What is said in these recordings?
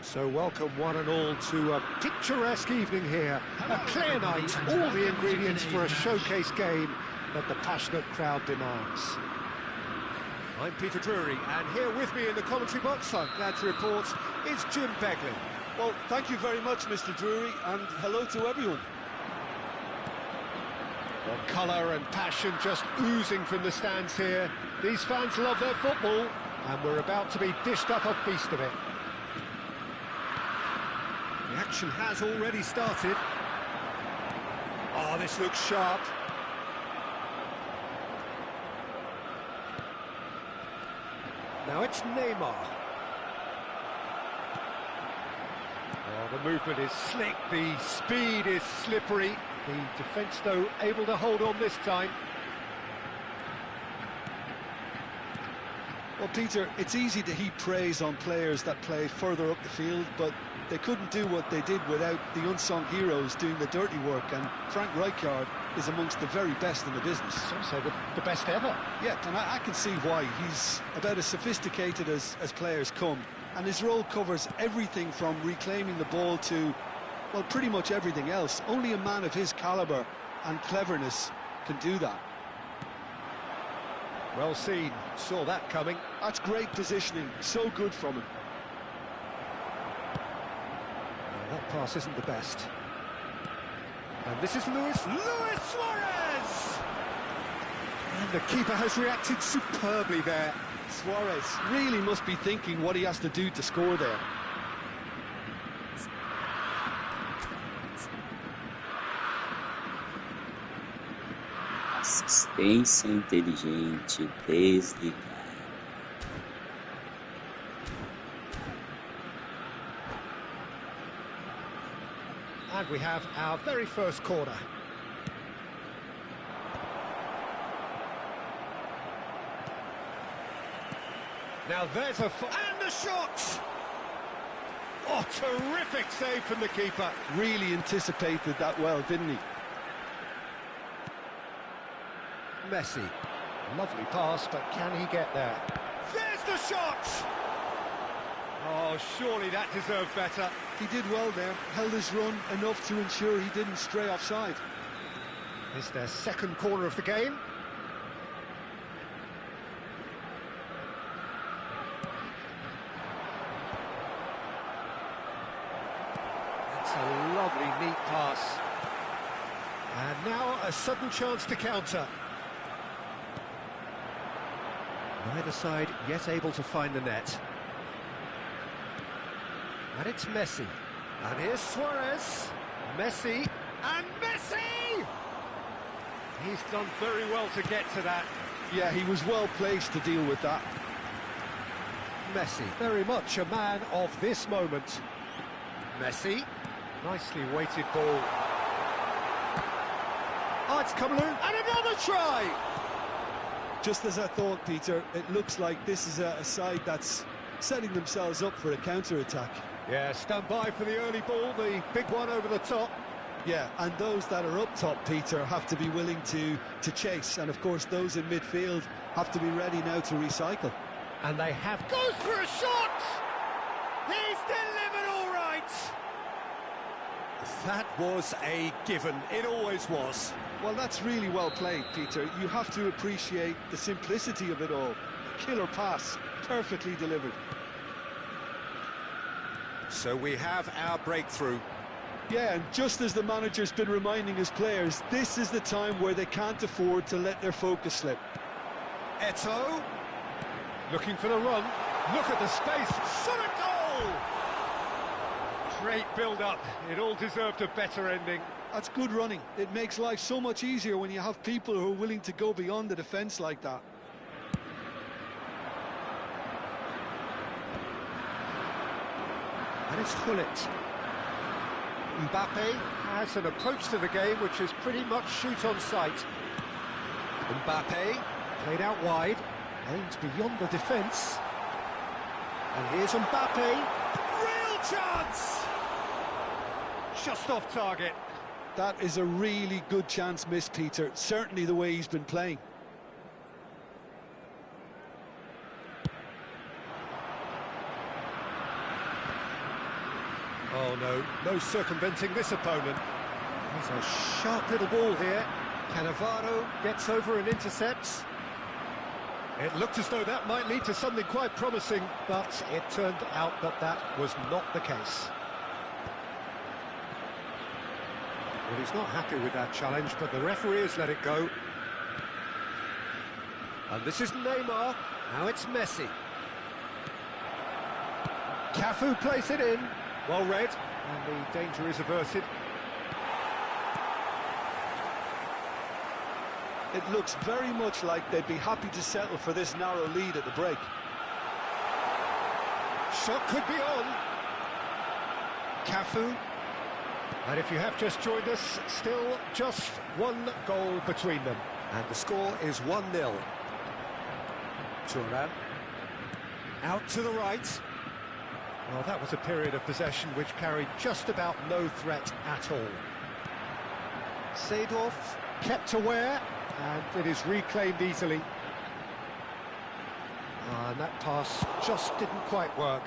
So welcome one and all to a picturesque evening here. A clear night, all the ingredients for a showcase game that the passionate crowd demands. I'm Peter Drury, and here with me in the commentary box, I'm glad to report, is Jim Beglin. Well, thank you very much, Mr. Drury, and hello to everyone. Well, colour and passion just oozing from the stands here. These fans love their football, and we're about to be dished up a feast of it. The action has already started. Oh, this looks sharp. Now it's Neymar. Oh, the movement is slick, the speed is slippery. The defence, though, able to hold on this time. Well, Peter, it's easy to heap praise on players that play further up the field, but they couldn't do what they did without the unsung heroes doing the dirty work, and Frank Rijkaard is amongst the very best in the business. Some say the best ever. Yeah, and I can see why. He's about as sophisticated as players come, and his role covers everything from reclaiming the ball to, well, pretty much everything else. Only a man of his calibre and cleverness can do that. Well seen, saw that coming. That's great positioning, so good from him. That pass isn't the best. And this is Luis Suarez! And the keeper has reacted superbly there. Suarez really must be thinking what he has to do to score there. Assistência inteligente desligada. And we have our very first corner. Now there's and a shot! Oh, terrific save from the keeper. Really anticipated that well, didn't he? Messi. Lovely pass, but can he get there? There's the shot! Oh, surely that deserved better. He did well there, held his run enough to ensure he didn't stray offside. It's their second corner of the game. That's a lovely, neat pass. And now a sudden chance to counter. Neither side yet able to find the net. And it's Messi. And here's Suarez. Messi. And Messi! He's done very well to get to that. Yeah, he was well placed to deal with that. Messi, very much a man of this moment. Messi. Nicely weighted ball. Oh, it's come loose. And another try! Just as I thought, Peter, it looks like this is a side that's setting themselves up for a counter-attack. Yeah, stand by for the early ball, the big one over the top. Yeah, and those that are up top, Peter, have to be willing to chase. And, of course, those in midfield have to be ready now to recycle. And they have... Goes for a shot! He's delivered all right! That was a given. It always was. Well, that's really well played, Peter. You have to appreciate the simplicity of it all. A killer pass, perfectly delivered. So we have our breakthrough. Yeah, and just as the manager's been reminding his players, this is the time where they can't afford to let their focus slip. Eto'o, looking for the run. Look at the space. Shot a goal! Great build-up. It all deserved a better ending. That's good running. It makes life so much easier when you have people who are willing to go beyond the defence like that. And it's Gullit. Mbappe has an approach to the game which is pretty much shoot on sight. Mbappe played out wide, aims beyond the defence. And here's Mbappe. Real chance! Just off target. That is a really good chance missed, Peter. Certainly the way he's been playing. Oh no circumventing this opponent. There's a sharp little ball here. Cannavaro gets over and intercepts. It looked as though that might lead to something quite promising, but it turned out that that was not the case. Well, he's not happy with that challenge, but the referee has let it go. And this is Neymar. Now it's Messi. Cafu plays it in. Well read, and the danger is averted. It looks very much like they'd be happy to settle for this narrow lead at the break. Shot could be on. Cafu. And if you have just joined us, still just one goal between them. And the score is 1-0. Turan. Out to the right. Well, that was a period of possession which carried just about no threat at all. Seedorf kept aware, and it is reclaimed easily. And that pass just didn't quite work.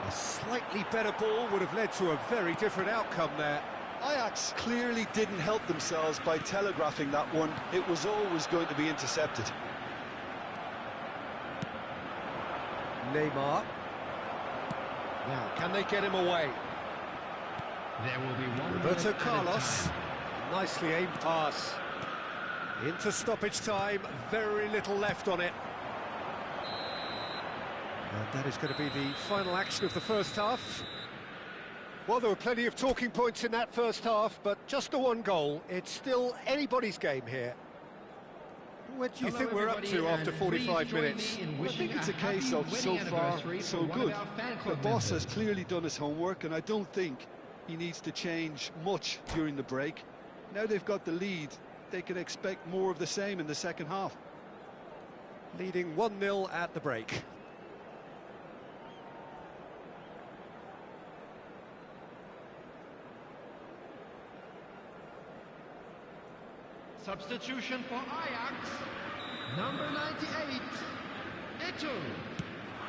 A slightly better ball would have led to a very different outcome there. Ajax clearly didn't help themselves by telegraphing that one. It was always going to be intercepted. Neymar. Now, can they get him away? There will be one Roberto Carlos. Nicely aimed pass. Into stoppage time, very little left on it. And that is going to be the final action of the first half. Well, there were plenty of talking points in that first half, but just the one goal. It's still anybody's game here. What do you think we're up to after 45 minutes? I think it's a case of so far, so good. The boss has clearly done his homework, and I don't think he needs to change much during the break. Now they've got the lead, they can expect more of the same in the second half. Leading 1-0 at the break. Substitution for Ajax, number 98, Ito.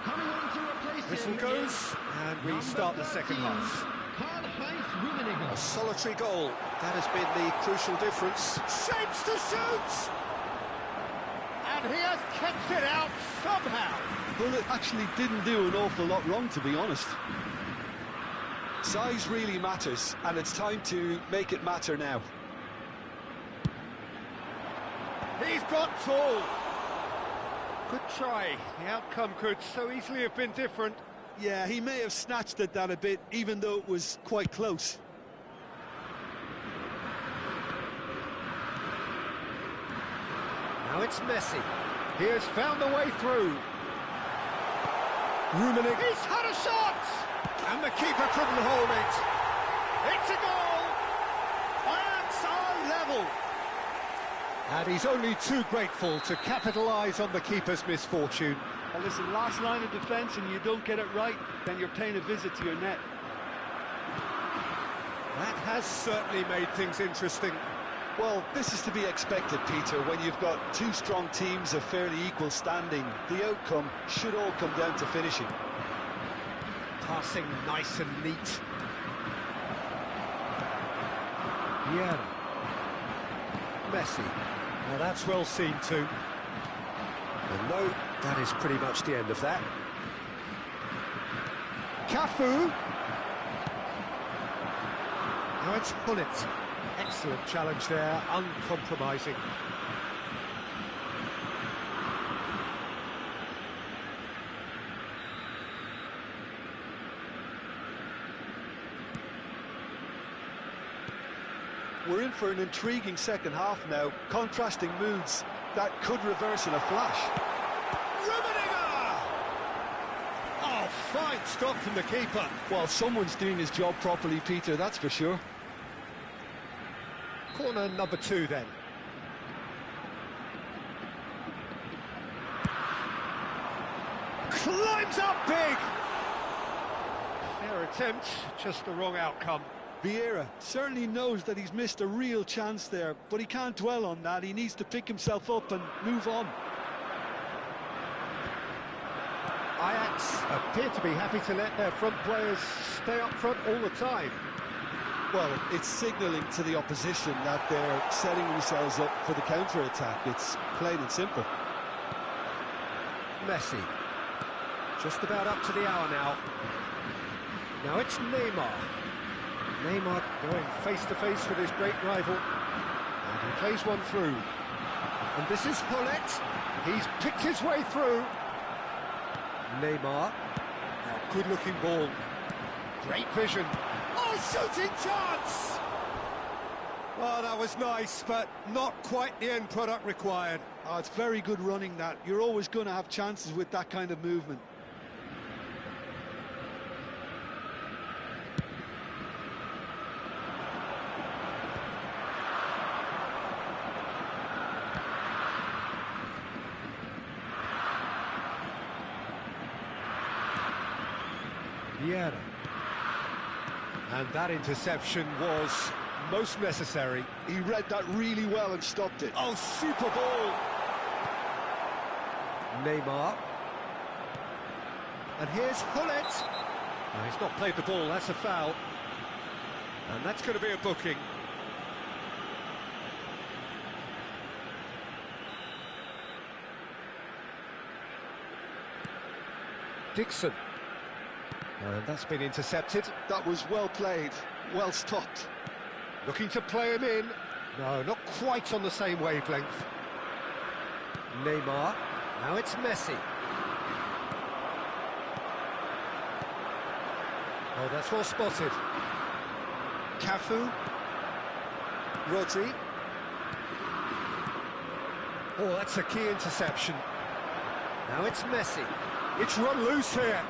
Coming on to replace Whistle him goes, and we start the second half. A solitary goal, that has been the crucial difference. Shapes to shoot! And he has kept it out somehow. Well, it actually didn't do an awful lot wrong, to be honest. Size really matters, and it's time to make it matter now. He's got tall. Good try. The outcome could so easily have been different. Yeah, he may have snatched at that a bit, even though it was quite close. Now it's Messi. He has found the way through. Rummenigge. He's had a shot! And the keeper couldn't hold it. It's a goal! Ajax are level. And he's only too grateful to capitalise on the keeper's misfortune. Well, listen, last line of defence and you don't get it right, then you're paying a visit to your net. That has certainly made things interesting. Well, this is to be expected, Peter, when you've got two strong teams of fairly equal standing. The outcome should all come down to finishing. Passing nice and neat. Yeah. Messi. Now that's well seen too. And no, that is pretty much the end of that. Cafu. Now it's Bullet. Excellent challenge there, uncompromising. We're in for an intriguing second half now, contrasting moods that could reverse in a flash. Rummenigge! Oh, fine stop from the keeper. Well, someone's doing his job properly, Peter, that's for sure. Corner number 2 then. Climbs up big! Fair attempt, just the wrong outcome. Vieira certainly knows that he's missed a real chance there, but he can't dwell on that. He needs to pick himself up and move on. Ajax appear to be happy to let their front players stay up front all the time. Well, it's signalling to the opposition that they're setting themselves up for the counter-attack. It's plain and simple. Messi. Just about up to the hour now. Now it's Neymar. Neymar going face-to-face with his great rival. And he plays one through. And this is Hullet. He's picked his way through. Neymar. Now, good-looking ball. Great vision. Oh, shooting chance! Oh, that was nice, but not quite the end product required. Oh, it's very good running, that. You're always going to have chances with that kind of movement. Bayern. And that interception was most necessary. He read that really well and stopped it. Oh, super ball! Neymar. And here's Hullet. No, he's not played the ball, that's a foul. And that's going to be a booking. Dixon. And that's been intercepted. That was well played, well stopped. Looking to play him in. No, not quite on the same wavelength. Neymar. Now it's Messi. Oh, that's well spotted. Cafu. Rodri. Oh, that's a key interception. Now it's Messi. It's run loose here.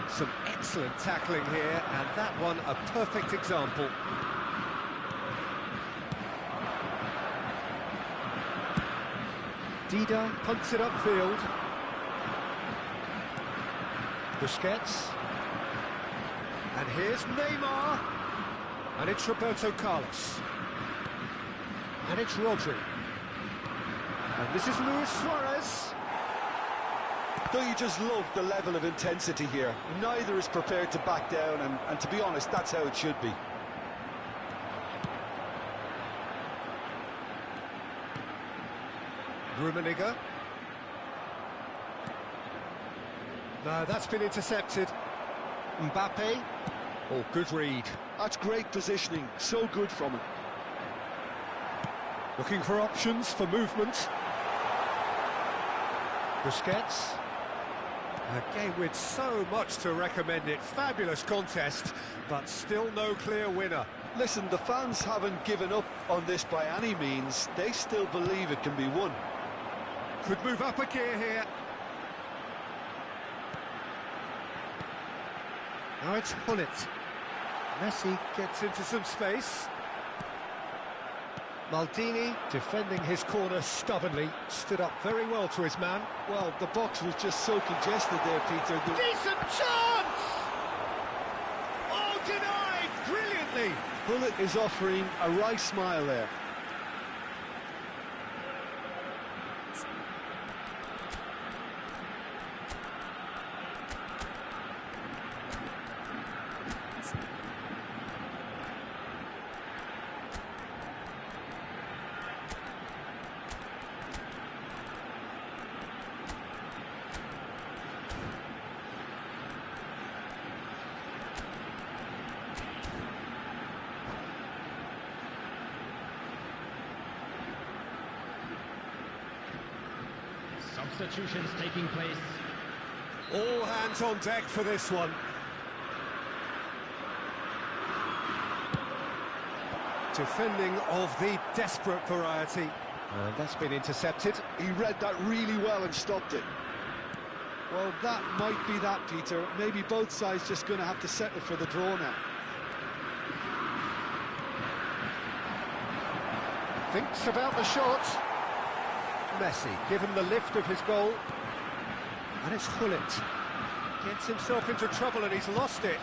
Some excellent tackling here, and that one a perfect example. Dida punts it upfield. Busquets. And here's Neymar. And it's Roberto Carlos. And it's Rodri. And this is Luis Suarez. Don't you just love the level of intensity here? Neither is prepared to back down, and to be honest, that's how it should be. Rummenigge. No, that's been intercepted. Mbappe. Oh, good read. That's great positioning, so good from him. Looking for options for movement. Busquets. A game with so much to recommend it. Fabulous contest, but still no clear winner. Listen, the fans haven't given up on this by any means. They still believe it can be won. Could move up a gear here. Now it's Hullet. Messi gets into some space. Maldini, defending his corner stubbornly, stood up very well to his man. Well, the box was just so congested there, Peter. Decent chance! Oh, denied brilliantly! Hullet is offering a wry smile there. Substitutions taking place. All hands on deck for this one. Defending of the desperate variety. And that's been intercepted. He read that really well and stopped it. Well, that might be that, Peter. Maybe both sides just going to have to settle for the draw now. Thinks about the shot. Messi, given the lift of his goal. And it's Hullet. Gets himself into trouble and he's lost it.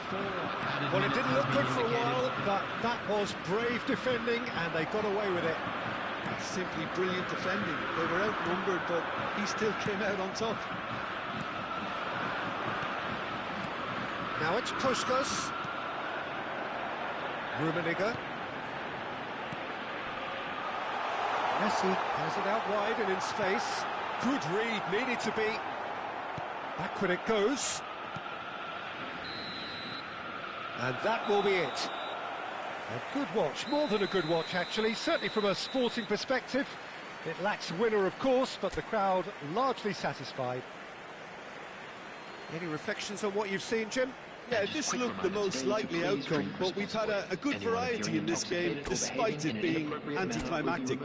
Well, it didn't look good for a while, but that was brave defending and they got away with it. That's simply brilliant defending. They were outnumbered, but he still came out on top. Now it's Puskás. Rummenigge. Messi has it out wide and in space. Good read, needed to be. Back when it goes. And that will be it. A good watch, more than a good watch actually, certainly from a sporting perspective. It lacks winner of course, but the crowd largely satisfied. Any reflections on what you've seen, Jim? Yeah, this looked the most likely outcome, but we've had a good variety in this game, despite it being anticlimactic.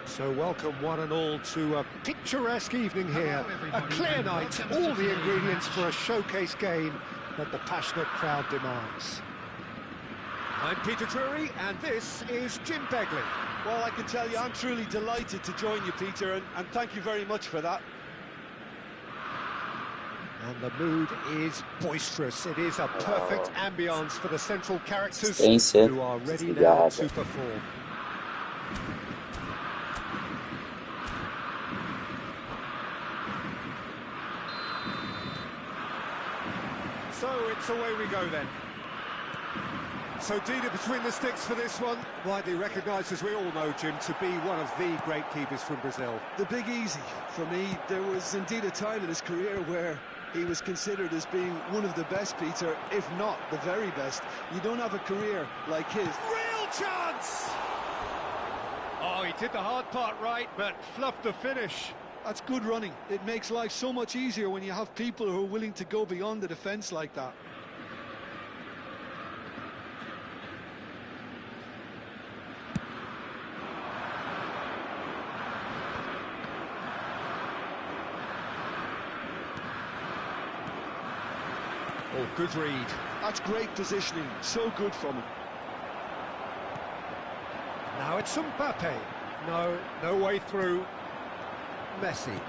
So welcome one and all to a picturesque evening here. A clear night, all the ingredients for a showcase game that the passionate crowd demands. I'm Peter Drury and this is Jim Begley. Well, I can tell you I'm truly delighted to join you, Peter, and thank you very much for that. And the mood is boisterous. It is a perfect ambience for the central characters who are ready now to perform. So it's away we go then. So Dida between the sticks for this one, widely recognised, as we all know, Jim, to be one of the great keepers from Brazil. The Big Easy. For me, there was indeed a time in his career where he was considered as being one of the best, Peter, if not the very best. You don't have a career like his. Real chance! Oh, he did the hard part right, but fluffed the finish. That's good running. It makes life so much easier when you have people who are willing to go beyond the defence like that. Oh, good read. That's great positioning. So good from him. Now it's Mbappe. No way through. Messi.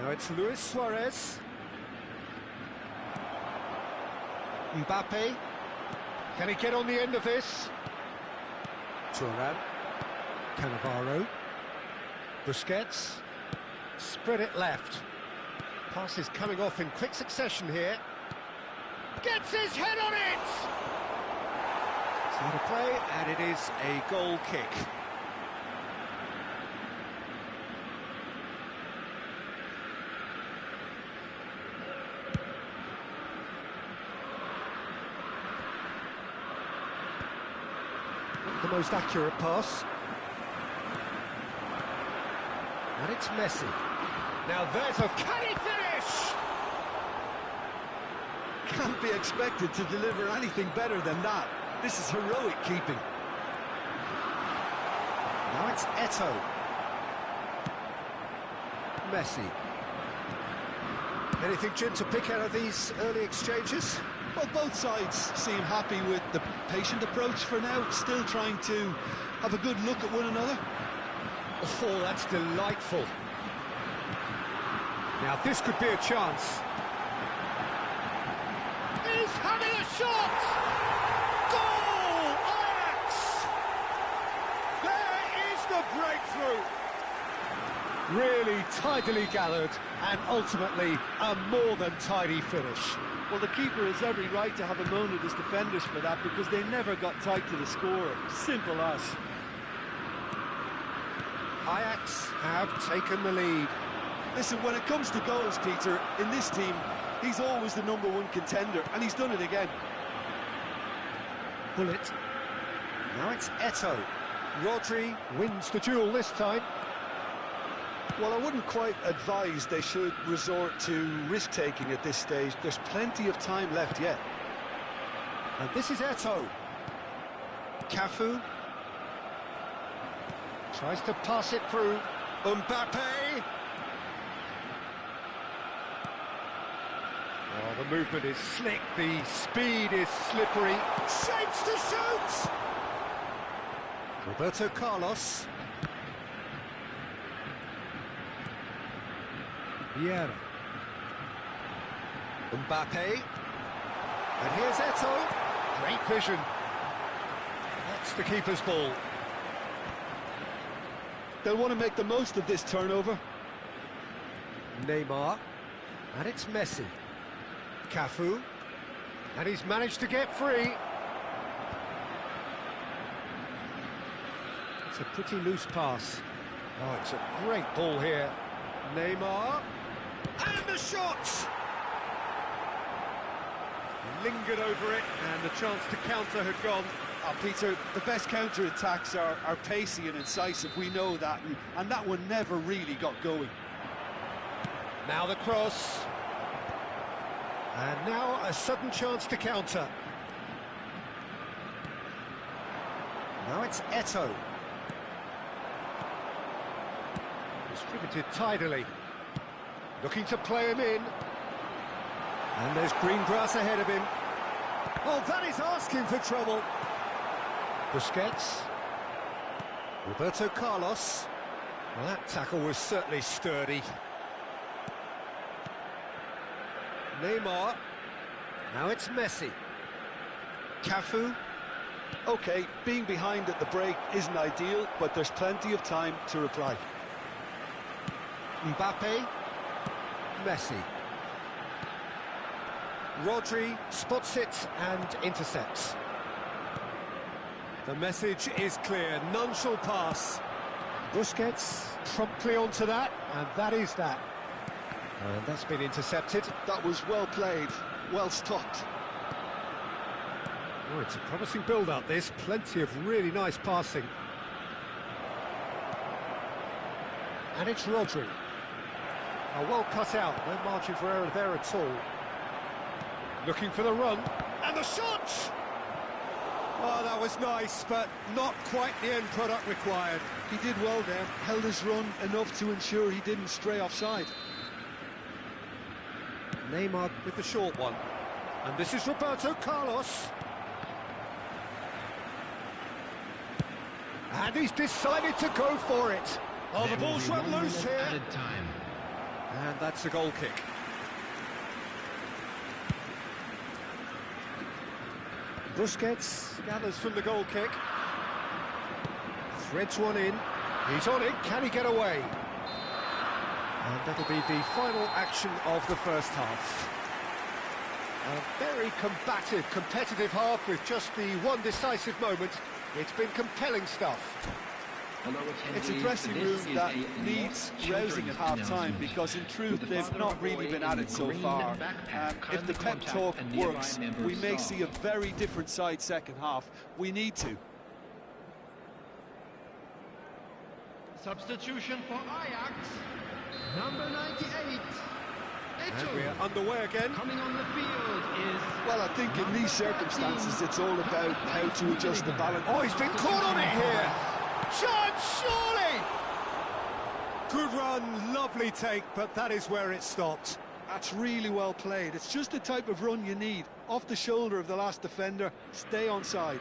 Now it's Luis Suarez. Mbappe. Can he get on the end of this? Thuram. Cannavaro. Busquets. Spread it left. Pass is coming off in quick succession here. Gets his head on it! It's out of play, and it is a goal kick. The most accurate pass. And it's Messi. Now there's a... Can he finish? Can't be expected to deliver anything better than that. This is heroic keeping. Now it's Eto'o. Messi. Anything, Jim, to pick out of these early exchanges? Well, both sides seem happy with the patient approach for now, still trying to have a good look at one another. Oh, that's delightful. Now this could be a chance. He's having a shot! Goal! Ajax! There is the breakthrough! Really tidily gathered, and ultimately a more than tidy finish. Well, the keeper has every right to have a moan at his defenders for that, because they never got tight to the scorer. Simple as. Ajax have taken the lead. Listen, when it comes to goals, Peter, in this team, he's always the #1 contender, and he's done it again. Bullet. Now it's Eto'o. Rodri wins the duel this time. Well, I wouldn't quite advise they should resort to risk-taking at this stage. There's plenty of time left yet. And this is Eto'o. Cafu. Tries to pass it through. Mbappe. Oh, the movement is slick, the speed is slippery. Shapes to shoot! Roberto Carlos. Vieira. Mbappe. And here's Eto'o. Great vision. That's the keeper's ball. They'll want to make the most of this turnover. Neymar. And it's Messi. Cafu. And he's managed to get free. It's a pretty loose pass. Oh, it's a great ball here. Neymar. And the shot! Lingered over it, and the chance to counter had gone. Oh, Peter, the best counter-attacks are pacey and incisive, we know that, and that one never really got going. Now the cross. And now a sudden chance to counter. Now it's Eto'o. Distributed tidily. Looking to play him in. And there's green grass ahead of him. Oh, that is asking for trouble. Busquets. Roberto Carlos. Well, that tackle was certainly sturdy. Neymar. Now it's Messi. Cafu. OK, being behind at the break isn't ideal, but there's plenty of time to reply. Mbappe. Messi. Rodri spots it and intercepts. The message is clear, none shall pass. Busquets promptly onto that, and that is that. And that's been intercepted. That was well played, well stopped. Oh, it's a promising build-up, this. Plenty of really nice passing. And it's Rodri. Oh, well cut out, no margin for error there at all. Looking for the run, and the shot! Oh, that was nice, but not quite the end product required. He did well there, held his run enough to ensure he didn't stray offside. Neymar with the short one. And this is Roberto Carlos. And he's decided to go for it. Oh, the ball's run loose here. Time. And that's a goal kick. Busquets gathers from the goal kick. Threads one in. He's on it. Can he get away? And that'll be the final action of the first half. A very combative, competitive half with just the one decisive moment. It's been compelling stuff. It's a dressing room that needs rousing at half-time, because in truth they've not really been at it so far. If the pep talk works, we may see a very different side second half. We need to. Substitution for Ajax, number 98. And we're underway again. Coming on the field is... Well, I think in these circumstances, it's all about how to adjust the balance. Oh, he's been caught on it here. Chance, surely! Good run, lovely take, but that is where it stopped. That's really well played. It's just the type of run you need. Off the shoulder of the last defender, stay onside.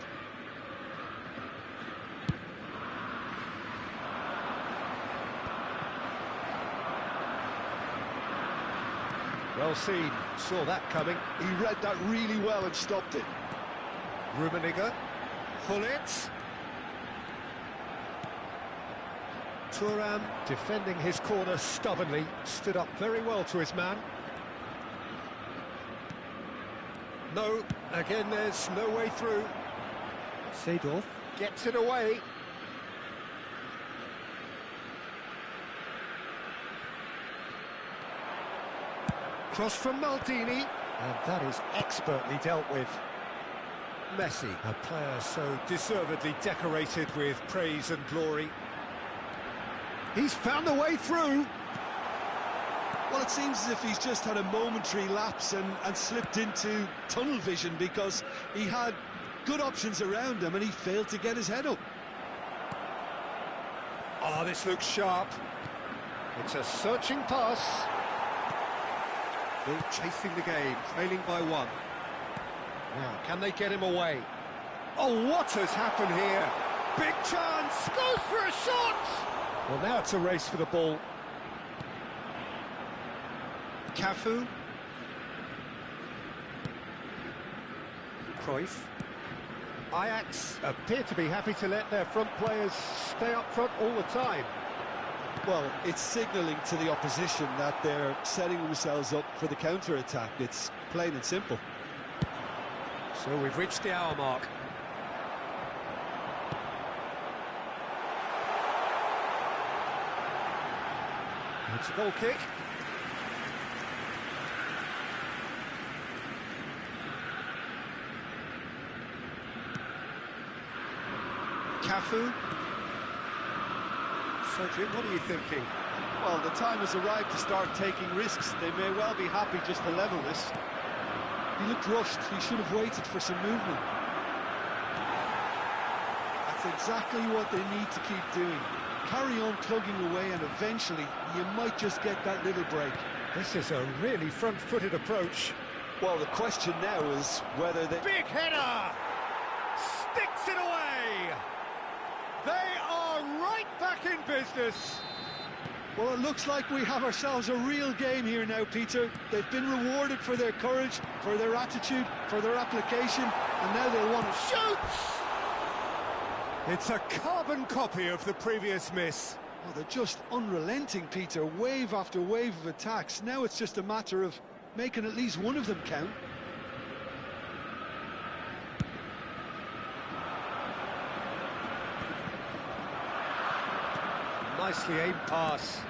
Well seen, saw that coming. He read that really well and stopped it. Rummenigge, Gullit. Thuram defending his corner stubbornly, stood up very well to his man. No, again there's no way through. Seedorf gets it away. Cross from Maldini, and that is expertly dealt with. Messi, a player so deservedly decorated with praise and glory. He's found a way through. Well, it seems as if he's just had a momentary lapse and slipped into tunnel vision, because he had good options around him and he failed to get his head up. Oh, this looks sharp. It's a searching pass. Still chasing the game, trailing by one. Now, can they get him away? Oh, what has happened here? Big chance, goes for a shot! Well, now it's a race for the ball. Cafu. Cruyff. Ajax appear to be happy to let their front players stay up front all the time. Well, it's signalling to the opposition that they're setting themselves up for the counter-attack. It's plain and simple. So we've reached the hour mark. It's a goal kick. Cafu. Cedric, what are you thinking? Well, the time has arrived to start taking risks. They may well be happy just to level this. He looked rushed. He should have waited for some movement. That's exactly what they need to keep doing. Carry on plugging away, and eventually you might just get that little break. This is a really front-footed approach. Well, the question now is whether they... Big header! Sticks it away! They are right back in business. Well, it looks like we have ourselves a real game here now, Peter. They've been rewarded for their courage, for their attitude, for their application, and now they'll want to shoot! It's a carbon copy of the previous miss. Oh, they're just unrelenting, Peter. Wave after wave of attacks. Now it's just a matter of making at least one of them count. Nicely aimed pass.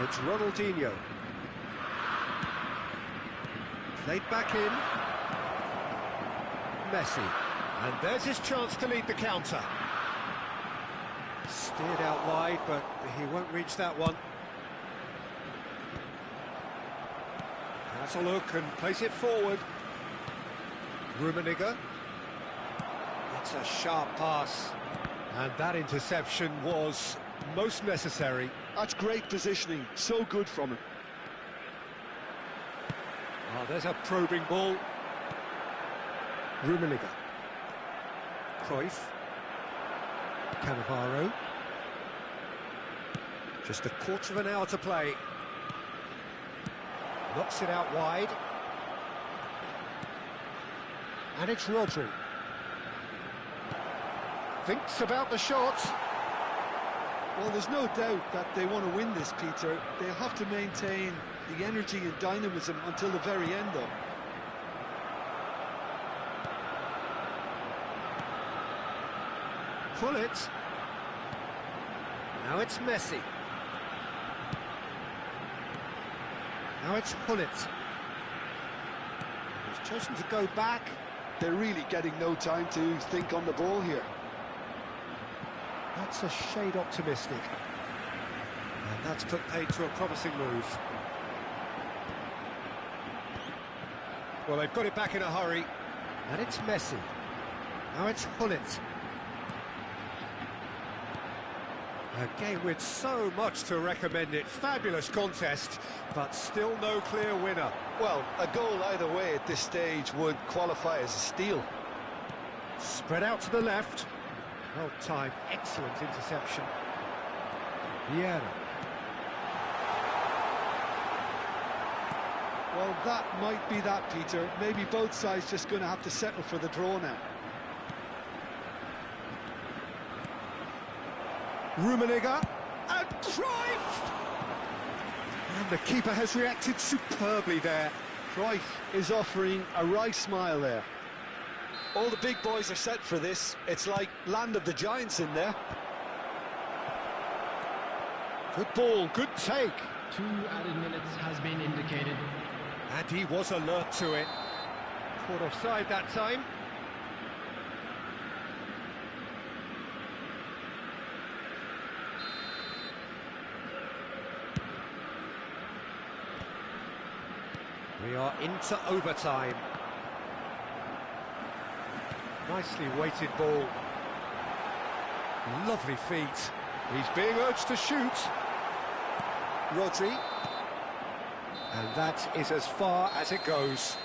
It's Ronaldinho. Played back in. Messi. And there's his chance to lead the counter. Steered out wide, but he won't reach that one. Has a look and plays it forward. Rummenigge. It's a sharp pass. And that interception was most necessary. That's great positioning, so good from him. Oh, there's a probing ball. Rummenigge. Cruyff. Cannavaro. Just a quarter of an hour to play. Knocks it out wide. And it's Rodri. Thinks about the shot. Well, there's no doubt that they want to win this, Peter. They'll have to maintain the energy and dynamism until the very end, though. Gullit. Now it's Messi. Now it's Gullit. He's chosen to go back. They're really getting no time to think on the ball here. That's a shade optimistic. And that's put paid to a promising move. Well, they've got it back in a hurry. And it's Messi. Now it's Hullet. A game with so much to recommend it. Fabulous contest, but still no clear winner. Well, a goal either way at this stage would qualify as a steal. Spread out to the left. Well timed, excellent interception. Vieira. Well, that might be that, Peter. Maybe both sides just going to have to settle for the draw now. Rummenigge, and Cruyff! And the keeper has reacted superbly there. Cruyff is offering a right smile there. All the big boys are set for this. It's like land of the giants in there. Good ball, good take. 2 added minutes has been indicated. And he was alert to it. Caught offside that time. We are into overtime. Nicely weighted ball. Lovely feet. He's being urged to shoot. Rodri. And that is as far as it goes.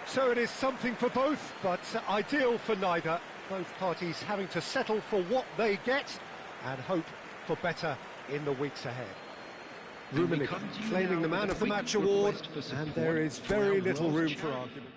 So it is something for both, but ideal for neither. Both parties having to settle for what they get and hope for better in the weeks ahead. Rummenigge claiming the Man of the Match award, and there is very little room for argument.